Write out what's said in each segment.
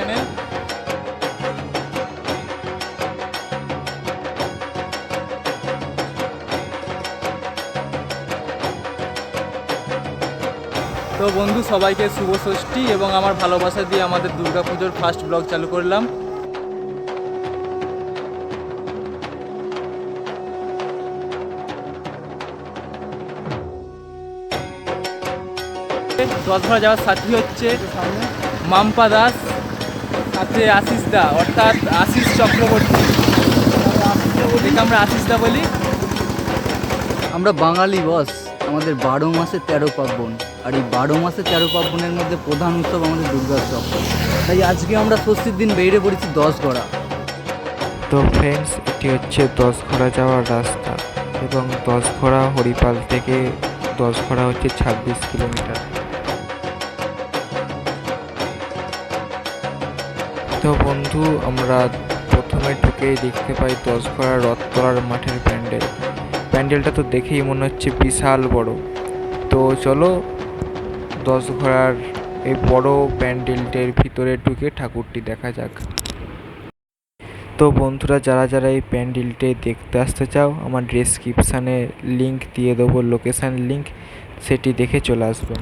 Channel. তো বন্ধু, সবাইকে শুভ ষষ্ঠী এবং আমার ভালোবাসা দিয়ে আমাদের দুর্গাপুজোর ফার্স্ট ব্লগ চালু করলাম। দশভরা যাওয়ার সাথী হচ্ছে মাম্পা দাস, সাথে আশিস দা অর্থাৎ আশিস চক্রবর্তী, আমরা আশিস দা বলি। আমরা বাঙালি বস, আমাদের 12 মাসে 13 পার্বণ, আর এই 12 মাসে 13 পার্বণের মধ্যে প্রধান উৎসব আমাদের দুর্গোৎসব। তাই আজকে আমরা ষষ্ঠীর দিন বেরিয়ে পড়েছি 10 গড়া। তো ফ্রেন্ডস, এটি হচ্ছে 10 ঘোড়া যাওয়ার রাস্তা এবং 10 ঘোড়া হরিপাল থেকে 10 ঘোড়া হচ্ছে 26 কিলোমিটার। তো বন্ধু, আমরা প্রথমে ঢুকেই দেখতে পাই 10 ঘোড়া রথতলার মাঠের প্যান্ডেলটা তো দেখেই মনে হচ্ছে বিশাল বড়। তো চলো 10 ঘোড়ার এই বড় প্যান্ডেলটির ভিতরে ঢুকে ঠাকুরটি দেখা যাক। তো বন্ধুরা, যারা যারা এই প্যান্ডেলটি দেখতে আসতে চাও, আমার ডেসক্রিপশানে লিংক দিয়ে দেবো, লোকেশান লিংক, সেটি দেখে চলে আসবেন।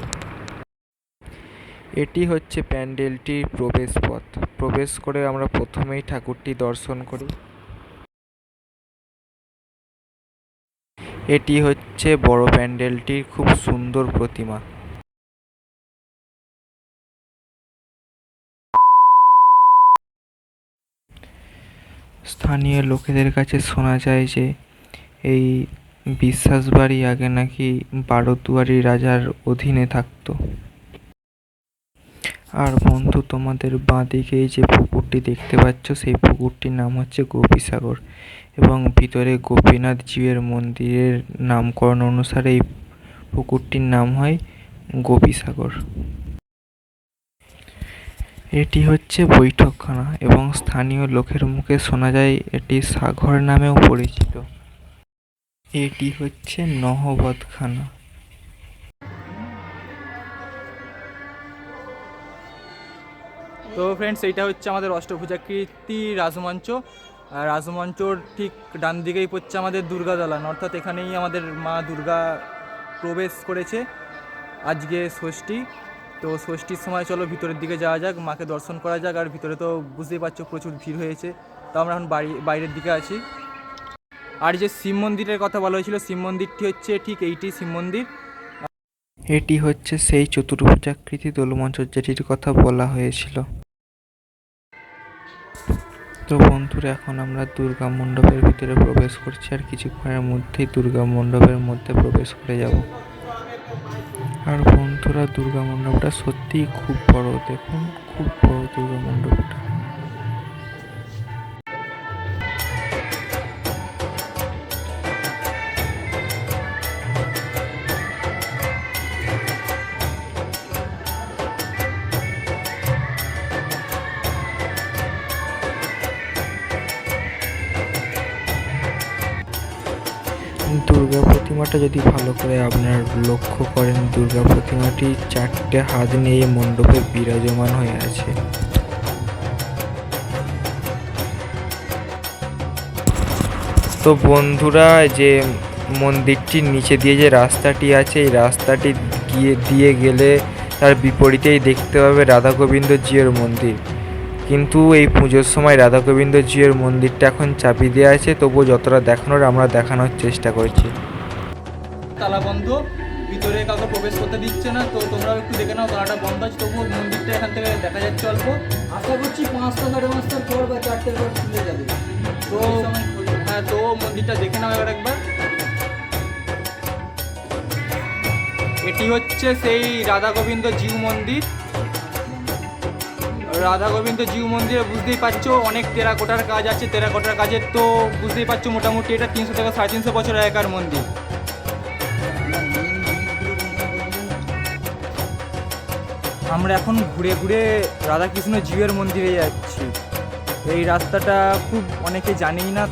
এটি হচ্ছে প্যান্ডেলটির প্রবেশ পথ। প্রবেশ করে আমরা প্রথমেই ঠাকুরটি দর্শন করি। এটি হচ্ছে বড় প্যান্ডেলটির খুব সুন্দর প্রতিমা। স্থানীয় লোকেদের কাছে শোনা যায় যে এই বিশ্বাস বাড়ি আগে নাকি বারোদুয়ারি রাজার অধীনে থাকতো। আর বন্ধু, তোমাদের বাঁদিকে যে পুকুরটি দেখতে পাচ্ছ, সেই পুকুরটির নাম হচ্ছে গোপীসাগর এবং ভিতরে গোপীনাথ জিউয়ের মন্দিরের নামকরণ অনুসারে এই পুকুরটির নাম হয় গোপীসাগর। এটি হচ্ছে বৈঠকখানা এবং স্থানীয় লোকের মুখে শোনা যায় এটি সাগর নামেও পরিচিত। এটি হচ্ছে নহবতখানা। তো ফ্রেন্ডস, এইটা হচ্ছে আমাদের অষ্টভুজাকৃতি রাজমঞ্চ। আর রাজমঞ্চর ঠিক ডান দিকেই পড়ছে আমাদের দুর্গা দালান, অর্থাৎ এখানেই আমাদের মা দুর্গা প্রবেশ করেছে। আজকে ষষ্ঠী, তো ষষ্ঠীর সময় চলো ভিতরের দিকে যাওয়া যাক, মাকে দর্শন করা যাক। আর ভিতরে তো বুঝতেই পারছো প্রচুর ভিড় হয়েছে, তো আমরা এখন বাইরের দিকে আছি। আর যে শিব মন্দিরের কথা বলা হয়েছিল, শিব মন্দিরটি হচ্ছে ঠিক এইটি শিব মন্দির। এটি হচ্ছে সেই চতুর্ভুজাকৃতি দোলমঞ্চ যেটির কথা বলা হয়েছিল। তো বন্ধুরা, এখন আমরা দুর্গা মণ্ডপের ভিতরে প্রবেশ করছি, আর কিছুক্ষণের মধ্যেই দুর্গা মণ্ডপের মধ্যে প্রবেশ করে যাব। আর বন্ধুরা, দুর্গা মণ্ডপটা সত্যিই খুব বড়, দেখুন খুব বড় দুর্গা মণ্ডপটা। দুর্গা প্রতিমাটা যদি ভালো করে আপনার লক্ষ্য করেন, দুর্গা প্রতিমাটি 4টে হাত নিয়ে মণ্ডপে বিরাজমান হয়ে আছে। তো বন্ধুরা, যে মন্দিরটির নিচে দিয়ে যে রাস্তাটি আছে, এই রাস্তাটি দিয়ে গেলে তার বিপরীতেই দেখতে পাবে রাধা গোবিন্দ জিউর মন্দির। কিন্তু এই পুজোর সময় রাধা গোবিন্দ জিউর মন্দিরটা এখন চাবি দেওয়া আছে, তবুও যতটা দেখানোর আমরা দেখানোর চেষ্টা করছি। তালা বন্ধ, ভিতরে কাউকে প্রবেশ করতে দিচ্ছে না। তো তোমরাও একটু দেখে নাও, তালাটা বন্ধ আছে, তবুও মন্দিরটা এখান থেকে দেখা যাচ্ছে অল্প। আশা করছি 5টা 5:30টার পর বা 4টের পর খুলে যাবে। তো হ্যাঁ, তো মন্দিরটা দেখে নাও একবার। এটি হচ্ছে সেই রাধা গোবিন্দ জিউ মন্দির। রাধা গোবিন্দ জিউ মন্দিরে বুঝতেই পারছো অনেক টেরাকোটার কাজ আছে। টেরাকোটার কাজের তো বুঝতেই পারছো মোটামুটি এটা 300 থেকে 350 বছর আগেকার মন্দির। আমরা এখন ঘুরে ঘুরে রাধাকৃষ্ণ জিউয়ের মন্দিরে যাচ্ছি। এই রাস্তাটা খুব অনেকে জানেই না।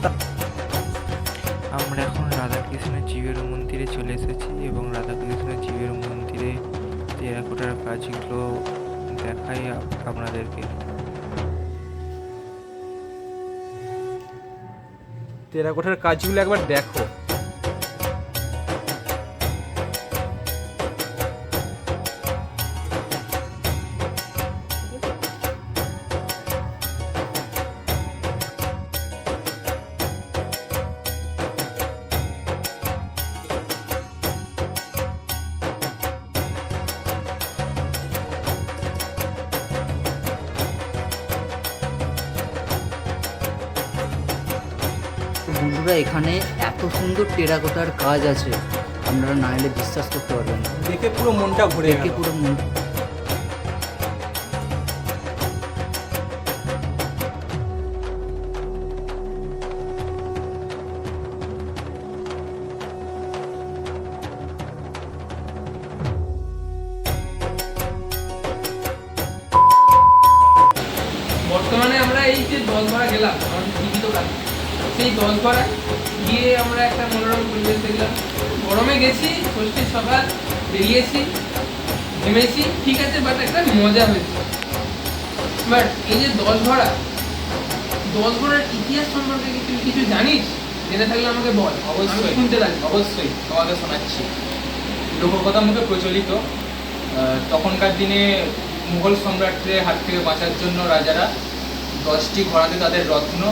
আমরা এখন রাধাকৃষ্ণ জিউয়ের মন্দিরে চলে এসেছি এবং রাধাকৃষ্ণ জিউয়ের মন্দিরে টেরাকোটার কাজগুলো দেখাই আপনাদেরকে। টেরাকোটার কাজগুলো একবার দেখো। বন্ধুরা এখানে এত সুন্দর টেরাকোটার কাজ আছে, আপনারা না এলে বিশ্বাস করতে পারবেন না। দেখে পুরো মনটা ভরে দেখে গেল। পুরো মন বর্তমানে আমরা এই যে 10 ঘোড়া গেলাম আমাদের জীবিত কাজে, সেই 10 ঘোড়া গিয়ে আমরা একটা মনোরম পরিবেশ দেখলাম। গরমে গেছি, ষষ্ঠীর সকাল বেরিয়েছি, ঘেমেছি, ঠিক আছে, বাট একটা মজা হয়েছে। বাট এই যে 10 ঘোড়ার ইতিহাস সম্পর্কে কিছু কিছু জানিস? জেনে থাকলে আমাকে বল, আমি অবশ্যই শুনতে রাজি। অবশ্যই তোমাকে শোনাচ্ছি। লোককথা মুখে প্রচলিত, তখনকার দিনে মুঘল সম্রাটদের হাত থেকে বাঁচার জন্য রাজারা 10টি ঘোড়াতে তাদের রত্ন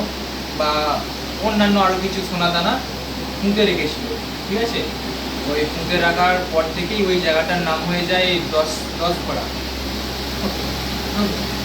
বা অন্যান্য আরও কিছু সোনাদানা পুঁতে রেখেছিল। ঠিক আছে, ওই পুঁতে রাখার পর থেকেই ওই জায়গাটার নাম হয়ে যায় 10 ঘোড়া। Okay.